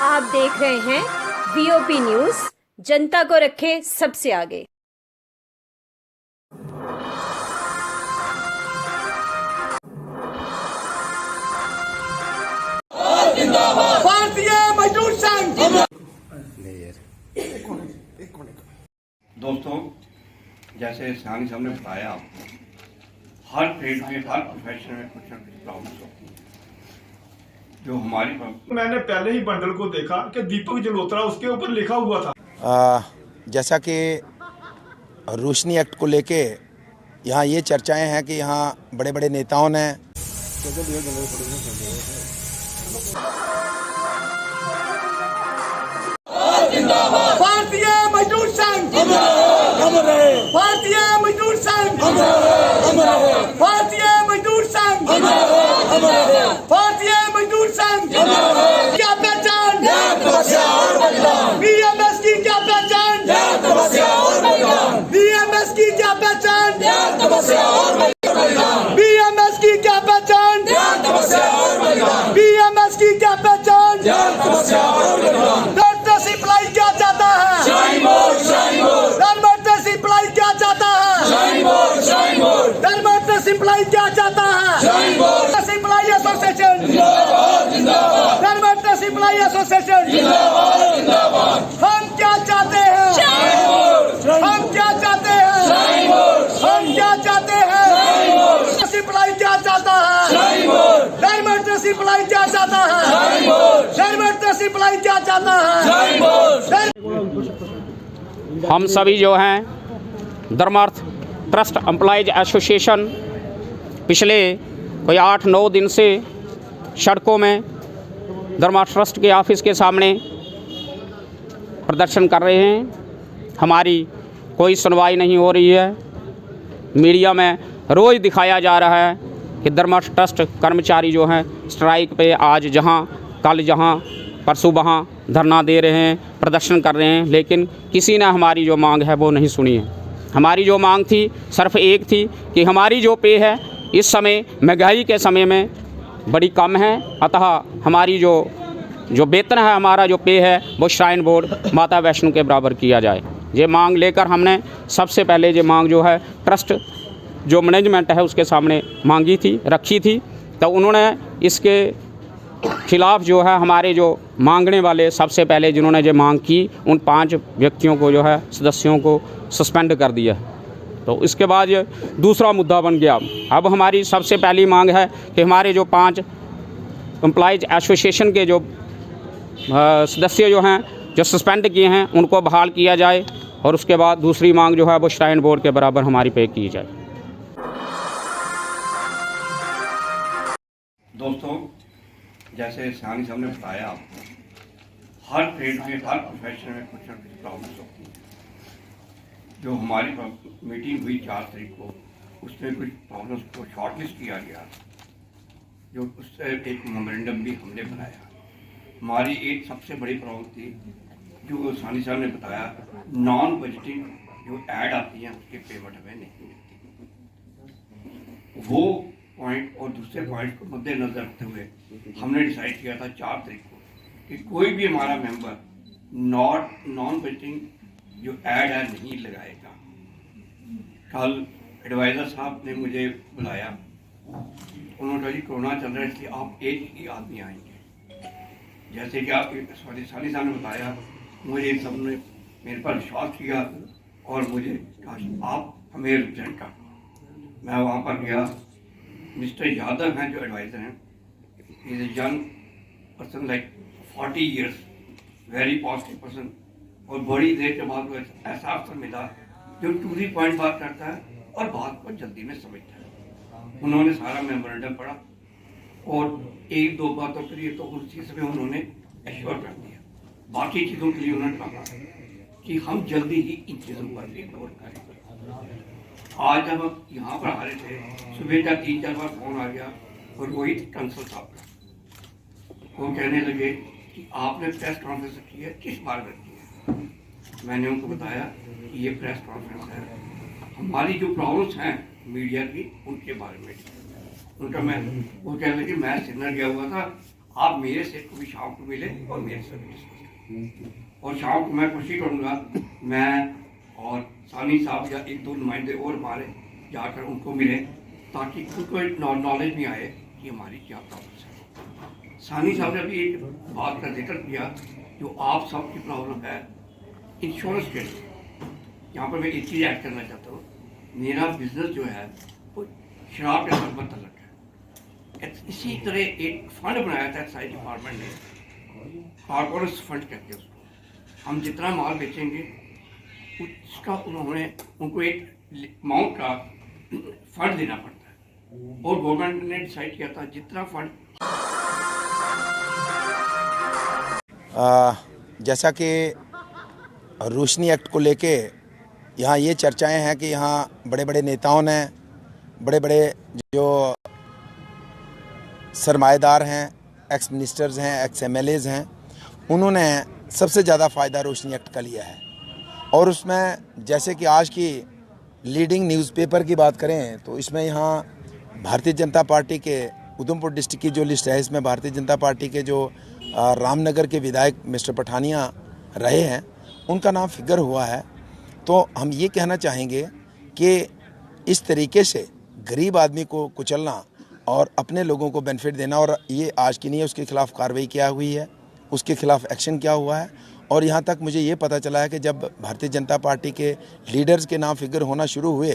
आप देख रहे हैं वीओपी न्यूज, जनता को रखे सबसे आगे। भारतीय मजदूर संघ। दोस्तों, जैसे सानी साहब ने बताया, आपको हर फील्ड में, हर प्रोफेशन में कुछ न कुछ प्रॉब्लम्स होती हैं जो हमारी। मैंने पहले ही बंडल को देखा कि दीपक जलोत्रा उसके ऊपर लिखा हुआ था। जैसा कि रोशनी एक्ट को लेके यहाँ ये चर्चाएं हैं कि यहाँ बड़े बड़े नेताओं ने भारतीय मजदूर संघ, भारतीय मजदूर संघ, भारतीय मजदूर संघ, भारतीय मजदूर संघ। क्या पहचान, बीएमएस की क्या पहचान, बीएमएस की क्या पहचान, बीएमएस की क्या पहचान, बीएमएस की क्या पहचान। डॉक्टर सिप्लाई क्या चाहता है, डॉक्टर सिप्लाई क्या चाहता है, डॉक्टर सिप्लाई क्या चाहता है। सिप्लाई एसोसिएशन, डॉक्टर सिप्लाई एसोसिएशन। हम क्या चाहते हैं, हम क्या चाहते हैं, हम क्या चाहते हैं। सिप्लाई क्या चाहता है, डॉक्टर सिप्लाई क्या चाहता है, डॉक्टर सिप्लाई क्या चाहता है। हम सभी जो हैं धर्मार्थ ट्रस्ट एम्प्लॉयज एसोसिएशन पिछले कोई 8-9 दिन से सड़कों में धर्मार्थ ट्रस्ट के ऑफिस के सामने प्रदर्शन कर रहे हैं। हमारी कोई सुनवाई नहीं हो रही है। मीडिया में रोज़ दिखाया जा रहा है कि धर्मार्थ ट्रस्ट कर्मचारी जो हैं स्ट्राइक पे आज जहां कल जहां परसों वहाँ धरना दे रहे हैं, प्रदर्शन कर रहे हैं, लेकिन किसी ने हमारी जो मांग है वो नहीं सुनी है। हमारी जो मांग थी सिर्फ एक थी कि हमारी जो पे है इस समय महंगाई के समय में बड़ी कम है, अतः हमारी जो वेतन है, हमारा जो पे है वो श्राइन बोर्ड माता वैष्णो के बराबर किया जाए। ये मांग लेकर हमने सबसे पहले ये मांग जो है ट्रस्ट जो मैनेजमेंट है उसके सामने मांगी थी, रखी थी। तो उन्होंने इसके खिलाफ जो है हमारे जो मांगने वाले सबसे पहले जिन्होंने ये मांग की उन 5 व्यक्तियों को जो है सदस्यों को सस्पेंड कर दिया। तो इसके बाद ये दूसरा मुद्दा बन गया। अब हमारी सबसे पहली मांग है कि हमारे जो 5 एम्प्लॉयज एसोसिएशन के जो सदस्य जो हैं जो सस्पेंड किए हैं उनको बहाल किया जाए, और उसके बाद दूसरी मांग जो है वो श्राइन बोर्ड के बराबर हमारी पे की जाए। दोस्तों, जैसे सानी साहब ने बताया, आपको हर फील्ड में, हर प्रोफेशन में कुछ न कुछ प्रॉब्लम्स होती हैं जो हमारी मीटिंग हुई 4 तारीख को, उसमें कुछ प्रॉब्लम्स को शॉर्टलिस्ट किया गया, जो उससे एक मेमोरेंडम भी हमने बनाया। हमारी एक सबसे बड़ी प्रॉब्लम थी जो सानी साहब ने बताया, नॉन बजटिंग जो ऐड आती हैं उसकी पेमेंट हमें नहीं मिलती। वो पॉइंट और दूसरे पॉइंट को मद्देनजर रखते हुए हमने डिसाइड किया था 4 तारीख को कि कोई भी हमारा मेंबर नॉन बजटिंग जो ऐड है नहीं लगाएगा। कल एडवाइज़र साहब ने मुझे बुलाया, उन्होंने कहा जी कोरोना चल रहा है इसलिए आप एक ही आदमी आएंगे। जैसे कि आप सानी साहब ने बताया, मुझे इन सब ने मेरे पर विश्वास किया और मुझे कहा आप हमें रिप्रेजेंट कर। मैं वहाँ पर गया। मिस्टर यादव हैं जो एडवाइज़र हैं, is a young person like 40 years, very positive person, और बड़ी देर के बाद ऐसा अफसर मिला जो टू दी पॉइंट बात करता है और बात को जल्दी में समझता है। उन्होंने सारा मेमोरेंडम पढ़ा और 1-2 बातों के लिए तो उस चीज़ में उन्होंने एश्योर कर दिया। बाकी चीज़ों के लिए उन्होंने कहा कि हम जल्दी ही इन चीज़ों पर गौर करेंगे। आज जब हम यहाँ पर आ रहे थे, सुबह का 3-4 बार फोन आ गया और वही कंसल साहब का, वो कहने लगे कि आपने प्रेस कॉन्फ्रेंस की है, किस बारे में की है। मैंने उनको बताया कि ये प्रेस कॉन्फ्रेंस है, हमारी जो प्रॉब्लम्स हैं मीडिया की उनके बारे में। उनका मैं वो कहने लगे मैं सिन्नर गया हुआ था, आप मेरे से कभी शाम को मिले और मेरे से भी डिस्कस करें। और शाम को मैं कोशिश करूँगा मैं और सानी साहब या एक दो नुमाइंदे और हमारे जाकर उनको मिले, ताकि उनको नॉलेज भी आए कि हमारी क्या प्रॉब्लम है। सानी साहब ने अभी एक बात का जिक्र किया, जो आप सबकी प्रॉब्लम है इंश्योरेंस के लिए। यहाँ पर मैं एक चीज़ ऐड करना चाहता हूँ, मेरा बिजनेस जो है वो शराब के साथ मतलब है। इसी तरह एक फंड बनाया था एक्साइज डिपार्टमेंट ने, कॉर्पोरेट फंड कहते हैं उसको। हम जितना माल बेचेंगे उसका उन्होंने उनको एक अमाउंट का फंड देना पड़ता है, और गवर्नमेंट ने डिसाइड किया था जितना फंड जैसा कि रोशनी एक्ट को लेके यहाँ ये चर्चाएं हैं कि यहाँ बड़े बड़े नेताओं ने, बड़े बड़े जो सरमाएदार हैं, एक्स मिनिस्टर्स हैं, एक्स एमएलएज हैं, उन्होंने सबसे ज़्यादा फ़ायदा रोशनी एक्ट का लिया है। और उसमें जैसे कि आज की लीडिंग न्यूज़पेपर की बात करें तो इसमें यहाँ भारतीय जनता पार्टी के उधमपुर डिस्ट्रिक्ट की जो लिस्ट है, इसमें भारतीय जनता पार्टी के जो रामनगर के विधायक मिस्टर पठानिया रहे हैं, उनका नाम फिगर हुआ है। तो हम ये कहना चाहेंगे कि इस तरीके से गरीब आदमी को कुचलना और अपने लोगों को बेनिफिट देना, और ये आज की नहीं है, उसके खिलाफ कार्रवाई क्या हुई है, उसके खिलाफ एक्शन क्या हुआ है। और यहाँ तक मुझे ये पता चला है कि जब भारतीय जनता पार्टी के लीडर्स के नाम फिगर होना शुरू हुए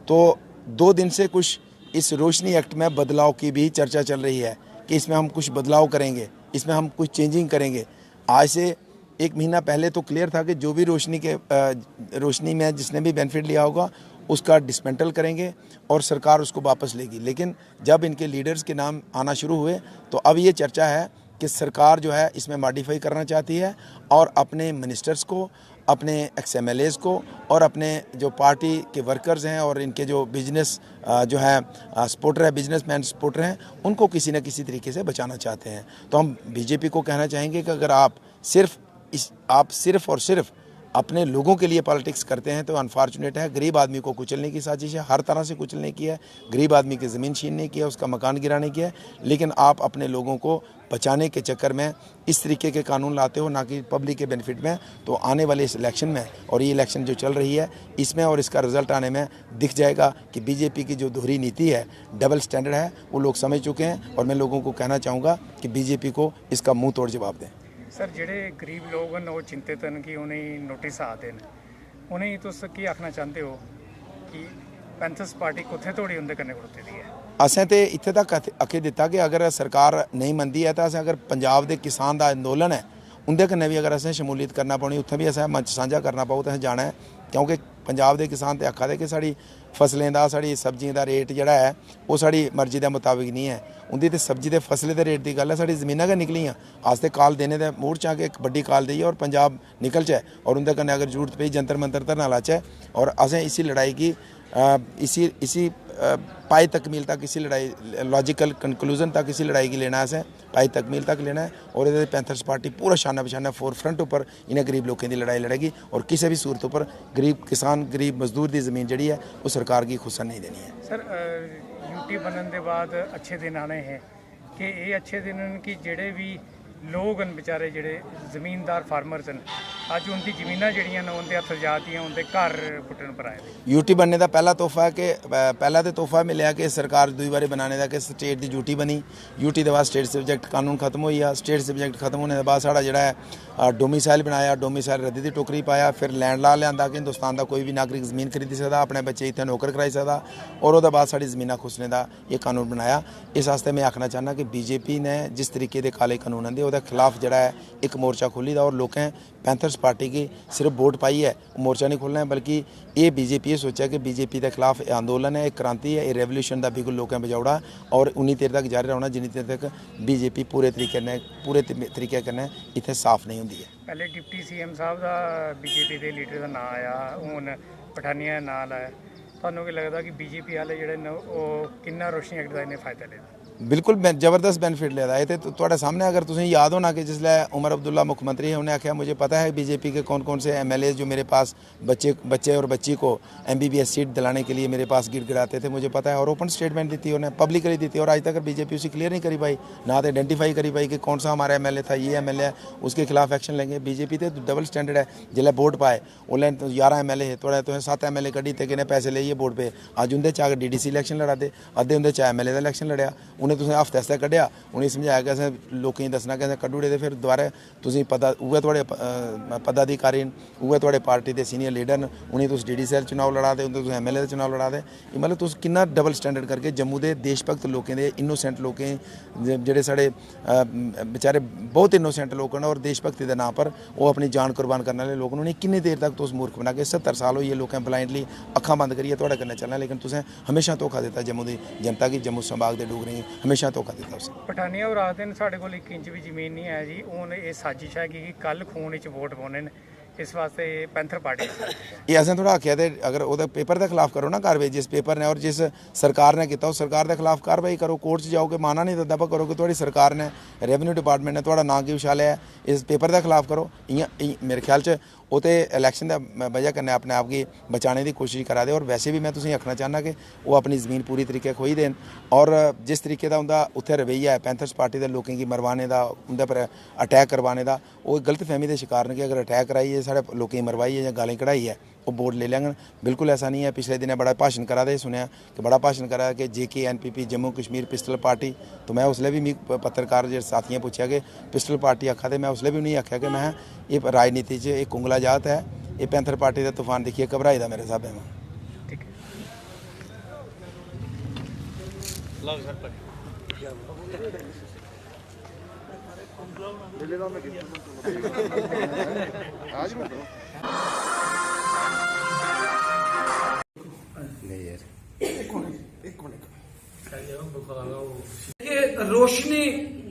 तो 2 दिन से कुछ इस रोशनी एक्ट में बदलाव की भी चर्चा चल रही है कि इसमें हम कुछ बदलाव करेंगे, इसमें हम कुछ चेंजिंग करेंगे। आज से 1 महीना पहले तो क्लियर था कि जो भी रोशनी में जिसने भी बेनिफिट लिया होगा उसका डिसमेंटल करेंगे और सरकार उसको वापस लेगी। लेकिन जब इनके लीडर्स के नाम आना शुरू हुए तो अब ये चर्चा है कि सरकार जो है इसमें मॉडिफाई करना चाहती है और अपने मिनिस्टर्स को, अपने एक्स एमएलएज को और अपने जो पार्टी के वर्कर्स हैं और इनके जो बिजनेस जो है सपोर्टर है, बिजनेसमैन सपोर्टर हैं, उनको किसी न किसी तरीके से बचाना चाहते हैं। तो हम बीजेपी को कहना चाहेंगे कि अगर आप सिर्फ और सिर्फ अपने लोगों के लिए पॉलिटिक्स करते हैं तो अनफॉर्चुनेट है। गरीब आदमी को कुचलने की साजिश है, हर तरह से कुचलने की है। गरीब आदमी की ज़मीन छीनने की है, उसका मकान गिराने की है। लेकिन आप अपने लोगों को बचाने के चक्कर में इस तरीके के कानून लाते हो, ना कि पब्लिक के बेनिफिट में। तो आने वाले इस इलेक्शन में, और ये इलेक्शन जो चल रही है इसमें और इसका रिजल्ट आने में दिख जाएगा कि बीजेपी की जो दोहरी नीति है, डबल स्टैंडर्ड है, वो लोग समझ चुके हैं। और मैं लोगों को कहना चाहूँगा कि बीजेपी को इसका मुँह तोड़ जवाब दें। सर जेडे गरीब लोग न वो चिंतित हैं कि उन्हें नोटिस आते हैं, उन्हें तुस की आखना चाहते हो कि पैंथर्स पार्टी कुत्थे थोड़ी उंदे कन्नै खड़ोती दी है? असें ते इत्थे तक आखे दिता कि अगर सरकार नहीं मनदी है तो असें अगर पंजाब के किसान का अंदोलन है उंदे कन्नै भी अगर असें शमूलियत करना पौनी, उत्थे भी असें मंच साझा करना पऊ तो असें जाना है। क्योंकि पंजाब के किसान तो आखा दे कि साड़ी फसलें का, साड़ी सब्जियों का रेट जिहड़ा है वो साड़ी मर्जी के मुताबिक नहीं है। उनकी तो सब्जी के फसले के रेट की गल है, साड़ी जमीनां गै निकलियां। आज तो कॉल देने के मूड च आके एक बड़ी कॉल दी और पंजाब निकल जाए और उनके कन्नै अगर जरूरत पई जंतर मंतर धरना लाचे। और असें इसी लड़ाई की इसी पाई तकमील तक, इसी लड़ाई लॉजिकल कंक्लूजन तक इसी लड़ाई की लेना है, पाई तकमील तक लेना है। और ये पैंथर्स पार्टी पूरा शाना बशाना फोरफ्रंट उपर इन्हें गरीब लोगों की लड़ाई लड़ेगी और किसी भी सूरत पर गरीब किसान, गरीब मजदूर की जमीन जी है वो सरकार की खुसन नहीं देनी है। सर यूटी बनने के बाद अच्छे दिन आने हैं कि ये अच्छे दिन कि जेडे भी लोग न बेचारे जेडे जमीनदार फार्मर्स न, अज उनकी जमीनां जड़ियां न उनके हथ जातियां, उनके घर पुट्टन पर आए। यूटी बनने का पहला तोहफा है कि पहला तो तोहफा मिले कि सरकार दूई बारी बनाने का कि स्टेट की यूटी बनी। यूटी के बाद स्टेट सब्जैक्ट कानून खत्म हो गया। स्टेट सब्जैक्ट खत्म होने के बाद साड़ा जिहड़ा है डोमिसाइल बनाया, डोमिसाइल रद्दी की टोकरी पाया, फिर लैंड ला लिया कि हिंदुस्तान का कोई भी नागरिक जमीन खरीदी सकता, अपने बच्चे इतने नौकर कराई सकता। और उसके बाद साड़ी जमीनां खुसने का ये कानून बनाया। इस वास्ते मैं आखना चाहना कि बीजेपी ने जिस तरीके के काले कानून आंदे उसके खिलाफ जड़ा है एक मोर्चा खोली दा और लोगों पैंथर्स पार्टी की सिर्फ वोट पाई है, मोर्चा नहीं खोलना है। बल्कि ये बीजेपी ये सोचा कि बीजेपी के खिलाफ आंदोलन है, एक क्रांति है, ये रेवोल्यूशन का बिल्कुल लोगों बजाउड़ा और उन्नी देर तक जारी रहना जिन्नी देर तक बीजेपी पूरे तरीके कन्नै इत्थे साफ नहीं होंदी है। पहले डिप्टी सीएम साहब का बीजेपी के लीडर का नाम आया, हुण पठानिया नाम आया। तुहानूं की लगदा कि बीजेपी वाले जिहड़े ने वो किन्ना रोशनी एक्ट का इन्हें फायदा लेदा? बिल्कुल जबरदस्त बेनिफिट ले रहा है। तो ਤੁਹਾਡੇ सामने अगर तुझे याद होना कि जिसले उमर अब्दुल्ला मुख्यमंत्री है उन्हें आख्या मुझे पता है बीजेपी के कौन कौन से MLA जो मेरे पास बच्चे और बच्ची को MBBS सीट दिलाने के लिए मेरे पास गिड़गिड़ाते थे, मुझे पता है। और ओपन स्टेटमेंट दी थी उन्हें, पब्लिकली दी थी, और आज तक बीजेपी उसे क्लियर नहीं करी पाई, ना तो आइडेंटिफाई करी पाई कि कौन सा हमारा MLA था, ये MLA है, उसके खिलाफ एक्शन लेंगे। बीजेपी तो डबल स्टैंडर्ड है। जिले वोट पाए उन्हें 11 MLA है, थोड़ा तो 7 MLA कड़ी थे कि पैसे ले वोट पे, अज उन्हें चाह DDC इलेक्शन लड़ा दे, अद्धे उन्हें चाह MLA का इलेक्शन लड़िया, उन्हें तुसें हफ्ते हफ्ते कढ़िया, उन्हें समझाया कि असें लोकें दसना कि असें कड्ढुड़े ते फिर दोबारा तुसीं पता उ'ऐ थुआढ़े पदाधिकारी न, उ'ऐ थुआढ़े पार्टी दे सीनियर लीडर न, उ'नें तुस DDC चुनाव लड़ा दे, उं'दे तुस MLA दे चुनाव लड़ा दे। मतलब तुस किन्ना डबल स्टैंडर्ड करके जम्मू दे देशभक्त लोकें दे, इनोसेंट लोकें जेह्ड़े साढ़े बेचारे बहुत इनोसेंट लोग न और देशभक्ति दे नाम पर वो अपनी जान कुर्बान करने वाले लोग न, उ'नें किन्नी देर तक तुस मूर्ख बना के 70 साल होइए लोकें ब्लाइंडली अक्खां बंद करियै थुआढ़े कन्नै चलना, लेकिन तुसें हमेशा धोखा दित्ता जम्मू दी जनता गी, जम्मू संभाग दे डोगरें गी हमेशा धोखा दित्ता उसे। पठानिया और आखदे न साढ़े कोल 1 इंच भी जमीन नहीं है जी, हूँ ये साजिश है कि कल खून च वोट पाने न, इस वास्ते पैंथर पार्टी ये असें थोड़ा आख्या ते अगर वो पेपर के खिलाफ करो ना कार्रवाई, जिस पेपर ने और जिस सरकार ने किया उस सरकार के खिलाफ कार्रवाई करो, कोर्ट च जाओ कि माना नहीं दबा करो कि थोड़ी सरकार ने रेवन्यू डिपार्टमेंट ने थोड़ा नां की उछालिया है, इस पेपर के खिलाफ करो। इं मेरे ख्याल च वो तो इलैक्शन की वजह कन्नै अपने आप की बचाने की कोशिश करा दे। और वैसे भी मैं तुसें आखना चाहना कि वो अपनी ज़मीन पूरी तरीके खोई देन, और जिस तरीके का उनका उत्थे रवैया है पैंथर्स पार्टी के लोगों की मरवाने का, उनके पर अटैक करवाने का, वो गलत फहमी के शिकार ने कि अगर अटैक कराइए साढ़े लोगों की मरवाई है या गालें कढ़ाई है वो वोट ले लेंगे। बिल्कुल ऐसा नहीं है। पिछले दिनें बड़ा भाषण करा दे, सुनया कि बड़ा भाषण करा कि JKNPP Jammu Kashmir pistol party, तो मैं उसले भी मिगी पत्रकार जो साथियों पूछा कि पिस्टल पार्टी आखा, तो मैं उसले भी उन्हें आख्या कि मैं ये राजनीति च एक कुंगला जात है, ये पैंथर पार्टी का तूफान दिखिए घबराई दा मेरे हिसाब में। ये रोशनी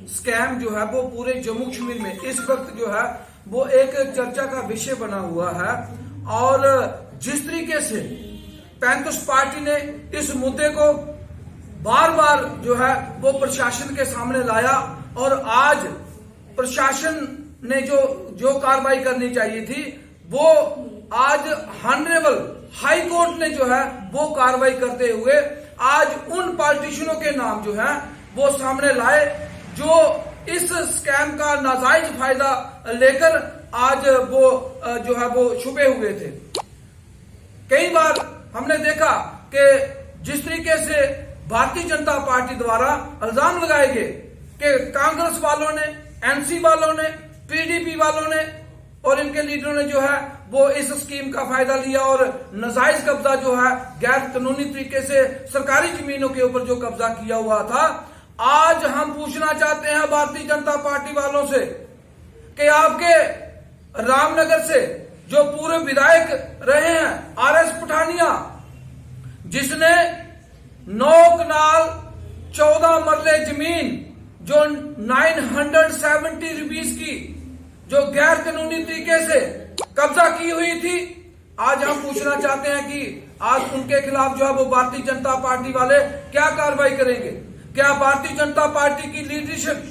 स्कैम जो है वो पूरे जम्मू कश्मीर में इस वक्त जो है वो एक चर्चा का विषय बना हुआ है। और जिस तरीके से पैंथर्स पार्टी ने इस मुद्दे को बार बार जो है वो प्रशासन के सामने लाया, और आज प्रशासन ने जो कार्रवाई करनी चाहिए थी वो आज हॉनरेबल हाई कोर्ट ने जो है वो कार्रवाई करते हुए आज उन पॉलिटिशियनों के नाम जो है वो सामने लाए जो इस स्कैम का नाजायज फायदा लेकर आज वो जो है वो छुपे हुए थे। कई बार हमने देखा कि जिस तरीके से भारतीय जनता पार्टी द्वारा इल्जाम लगाए गए कि कांग्रेस वालों ने, NC वालों ने, PDP वालों ने और इनके लीडरों ने जो है वो इस स्कीम का फायदा लिया और नाजायज कब्जा जो है गैर कानूनी तरीके से सरकारी जमीनों के ऊपर जो कब्जा किया हुआ था। आज हम पूछना चाहते हैं भारतीय जनता पार्टी वालों से कि आपके रामनगर से जो पूर्व विधायक रहे हैं RS पठानिया, जिसने 9 कनाल 14 मरले जमीन जो 970 रुपीज की जो गैर कानूनी तरीके से कब्जा की हुई थी, आज हम पूछना चाहते हैं कि आज उनके खिलाफ जो है वो भारतीय जनता पार्टी वाले क्या कार्रवाई करेंगे। क्या भारतीय जनता पार्टी की लीडरशिप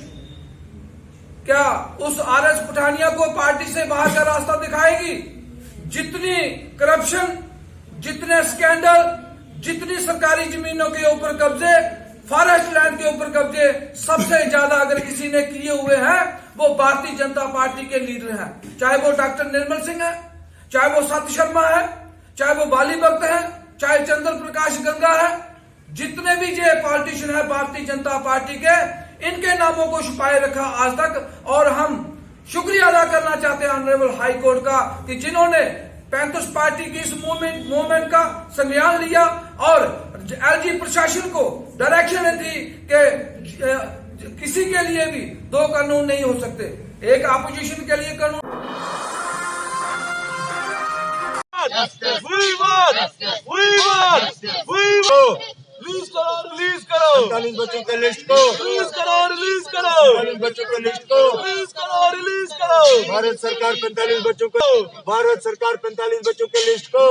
क्या उस RS पठानिया को पार्टी से बाहर का रास्ता दिखाएगी? जितनी करप्शन, जितने स्कैंडल, जितनी सरकारी जमीनों के ऊपर कब्जे, फॉरेस्ट लैंड के ऊपर कब्जे सबसे ज्यादा अगर किसी ने किए हुए हैं वो भारतीय जनता पार्टी के लीडर हैं। चाहे वो डॉक्टर निर्मल सिंह है, चाहे वो सत्य शर्मा है, चाहे वो बाली भक्त है, चाहे चंद्र प्रकाश गंगा है, जितने भी ये पॉलिटिशियन है भारतीय जनता पार्टी के, इनके नामों को छुपाए रखा आज तक। और हम शुक्रिया अदा करना चाहते हैं ऑनरेबल हाई कोर्ट का कि जिन्होंने पैंथर्स पार्टी की इस मूवमेंट का संज्ञान लिया और LG प्रशासन को डायरेक्शन दी कि किसी के लिए भी 2 कानून नहीं हो सकते, एक अपोजिशन के लिए कानून। रिलीज करो बच्चों के लिस्ट को, रिलीज करो बच्चों के लिस्ट को, रिलीज करो भारत सरकार 45 बच्चों को, भारत सरकार 45 बच्चों के लिस्ट को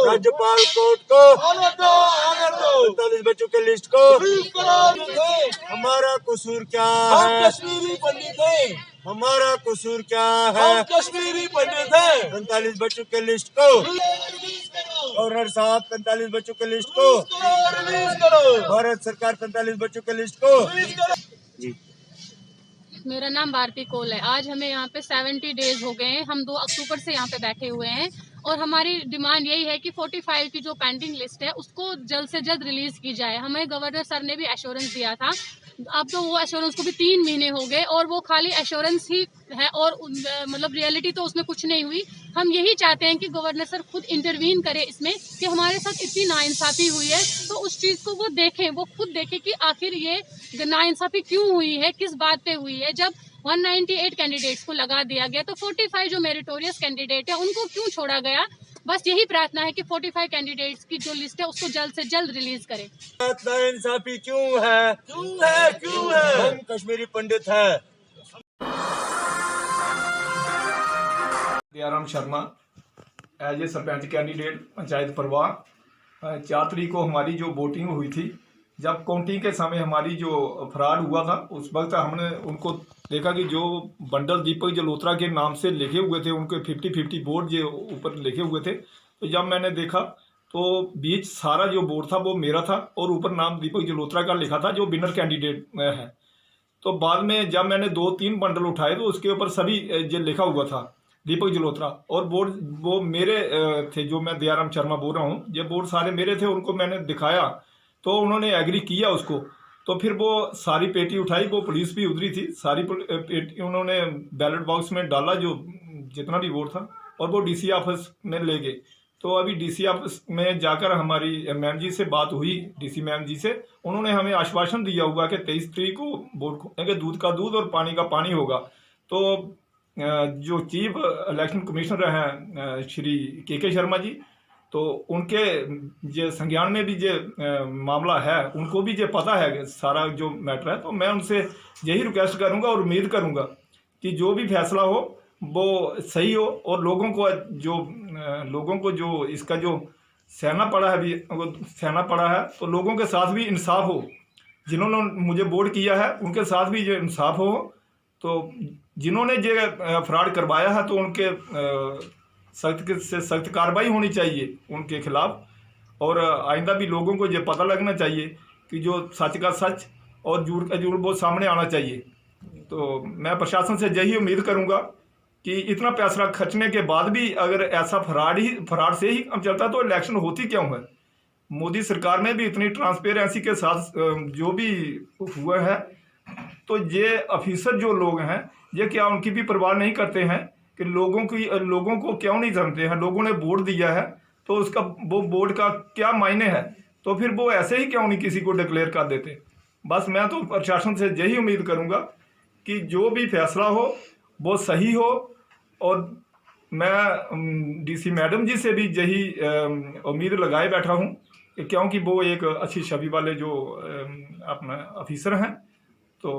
राज्यपाल कोर्ट को 45 बच्चों के लिस्ट को। हमारा कसूर क्या है? कश्मीरी पंडित हैं, हमारा कसूर क्या है? कश्मीरी पंडित हैं। 45 बच्चों के लिस्ट को गवर्नर साहब 45 बच्चों के लिस्ट को, रिलीज करो, भारत सरकार 45 बच्चों के लिस्ट को। मेरा नाम भारती कोल है। आज हमें यहाँ पे 70 डेज हो गए हैं। हम 2 अक्टूबर से यहाँ पे बैठे हुए हैं और हमारी डिमांड यही है कि 45 की जो पेंडिंग लिस्ट है उसको जल्द से जल्द रिलीज की जाए। हमें गवर्नर सर ने भी एश्योरेंस दिया था, अब तो वो एश्योरेंस को भी 3 महीने हो गए और वो खाली एश्योरेंस ही है और मतलब रियलिटी तो उसमें कुछ नहीं हुई। हम यही चाहते हैं कि गवर्नर सर खुद इंटरवीन करे इसमें कि हमारे साथ इतनी नाइंसाफ़ी हुई है तो उस चीज़ को वो देखें, वो खुद देखें कि आखिर ये नाइंसाफ़ी क्यों हुई है, किस बात पे हुई है। जब 198 कैंडिडेट्स को लगा दिया गया तो 45 जो मेरिटोरियस कैंडिडेट है उनको क्यों छोड़ा गया। बस यही प्रार्थना है कि 45 कैंडिडेट्स की जो लिस्ट है उसको जल्द से जल्द रिलीज करें। नाइंसाफी क्यों है? क्यों है, क्यों है? हम कश्मीरी पंडित हैं। Dayaram Sharma as a sarpanch candidate panchayat परवाह। 4 तारीख को हमारी जो वोटिंग हुई थी, जब काउंटिंग के समय हमारी जो फ्रॉड हुआ था उस वक्त हमने उनको देखा कि जो बंडल दीपक जलोत्रा के नाम से लिखे हुए थे उनके 50-50 वोट जो ऊपर लिखे हुए थे, तो जब मैंने देखा तो बीच सारा जो वोट था वो मेरा था और ऊपर नाम दीपक जलोत्रा का लिखा था जो विनर कैंडिडेट है। तो बाद में जब मैंने 2-3 बंडल उठाए तो उसके ऊपर सभी जो लिखा हुआ था दीपक जलोत्रा और बोर्ड वो मेरे थे, जो मैं दयाराम शर्मा बोल रहा हूँ, ये बोर्ड सारे मेरे थे। उनको मैंने दिखाया तो उन्होंने एग्री किया उसको, तो फिर वो सारी पेटी उठाई, वो पुलिस भी उधरी थी, सारी पेटी उन्होंने बैलेट बॉक्स में डाला जो जितना भी वोट था और वो डीसी ऑफिस में ले गए। तो अभी डीसी ऑफिस में जाकर हमारी मैम जी से बात हुई, डीसी मैम जी से, उन्होंने हमें आश्वासन दिया हुआ कि 23 तारीख को वोट खोलेंगे, दूध का दूध और पानी का पानी होगा। तो जो चीफ इलेक्शन कमिश्नर हैं श्री के शर्मा जी, तो उनके जो संज्ञान में भी जो मामला है उनको भी जो पता है सारा जो मैटर है, तो मैं उनसे यही रिक्वेस्ट करूंगा और उम्मीद करूंगा कि जो भी फैसला हो वो सही हो और लोगों को जो इसका जो सहना पड़ा है भी वो सहना पड़ा है, तो लोगों के साथ भी इंसाफ हो। जिन्होंने मुझे वोट किया है उनके साथ भी जो इंसाफ हो, तो जिन्होंने जो फ्रॉड करवाया है तो उनके सख्त से सख्त कार्रवाई होनी चाहिए उनके खिलाफ। और आइंदा भी लोगों को ये पता लगना चाहिए कि जो सच का सच और झूठ का झूठ वो सामने आना चाहिए। तो मैं प्रशासन से यही उम्मीद करूंगा कि इतना पैसा खर्चने के बाद भी अगर ऐसा फ्रॉड से ही काम चलता तो इलेक्शन होती क्यों है। मोदी सरकार ने भी इतनी ट्रांसपेरेंसी के साथ जो भी हुआ है, तो ये ऑफिसर जो लोग हैं ये क्या उनकी भी परवाह नहीं करते हैं कि लोगों को क्यों नहीं जानते हैं। लोगों ने वोट दिया है तो उसका वो वोट का क्या मायने है, तो फिर वो ऐसे ही क्यों नहीं किसी को डिक्लेयर कर देते। बस मैं तो प्रशासन से यही उम्मीद करूंगा कि जो भी फैसला हो वो सही हो। और मैं डीसी मैडम जी से भी यही उम्मीद लगाए बैठा हूं कि क्योंकि वो एक अच्छी छवि वाले जो अपना ऑफिसर हैं। तो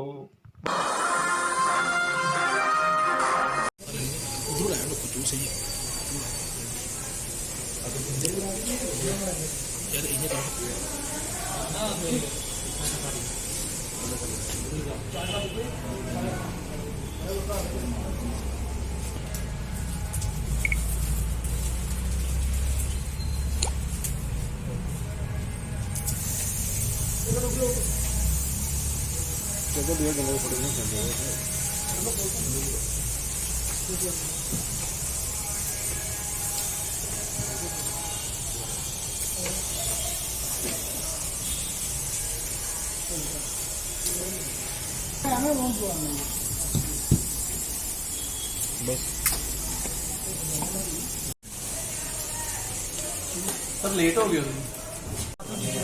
सर लेट हो गया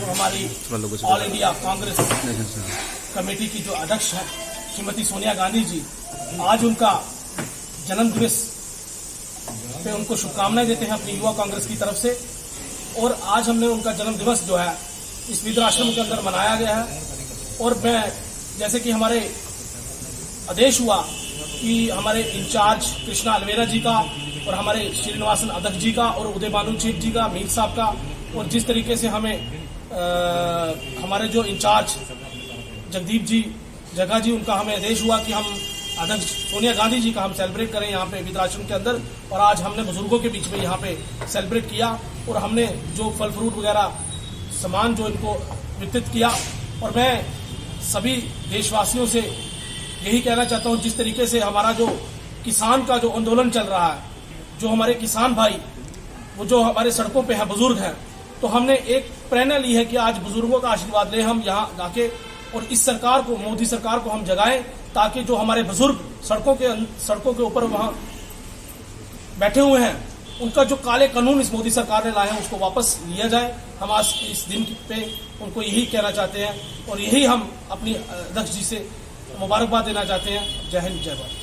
हमारी ऑल इंडिया कांग्रेस कमेटी की जो अध्यक्ष है श्रीमती सोनिया गांधी जी, आज उनका जन्म दिवस पे उनको शुभकामनाएं देते हैं अपनी युवा कांग्रेस की तरफ से। और आज हमने उनका जन्म दिवस जो है इस वृद्धाश्रम के अंदर मनाया गया है। और मैं जैसे कि हमारे आदेश हुआ कि हमारे इंचार्ज कृष्णा अलवेरा जी का और हमारे श्रीनिवासन अध्यक्ष जी का और उदय भानु चीफ जी का, मीर साहब का, और जिस तरीके से हमें हमारे जो इंचार्ज जगदीप जी जगा जी, उनका हमें आदेश हुआ कि हम अध्यक्ष सोनिया गांधी जी का हम सेलिब्रेट करें यहाँ पे वृद्धाश्रम के अंदर। और आज हमने बुजुर्गों के बीच में यहाँ पे सेलिब्रेट किया और हमने जो फल फ्रूट वगैरह सामान जो इनको वितरित किया। और मैं सभी देशवासियों से यही कहना चाहता हूँ, जिस तरीके से हमारा जो किसान का जो आंदोलन चल रहा है, जो हमारे किसान भाई वो जो हमारे सड़कों पे हैं, बुजुर्ग हैं, तो हमने एक प्रेरणा ली है कि आज बुजुर्गों का आशीर्वाद लें हम यहाँ आके, और इस सरकार को, मोदी सरकार को हम जगाएं, ताकि जो हमारे बुजुर्ग सड़कों के ऊपर वहाँ बैठे हुए हैं, उनका जो काले कानून इस मोदी सरकार ने लाए हैं उसको वापस लिया जाए। हम आज इस दिन पे उनको यही कहना चाहते हैं और यही हम अपनी अध्यक्ष जी से मुबारकबाद देना चाहते हैं। जय हिंद, जय भारत।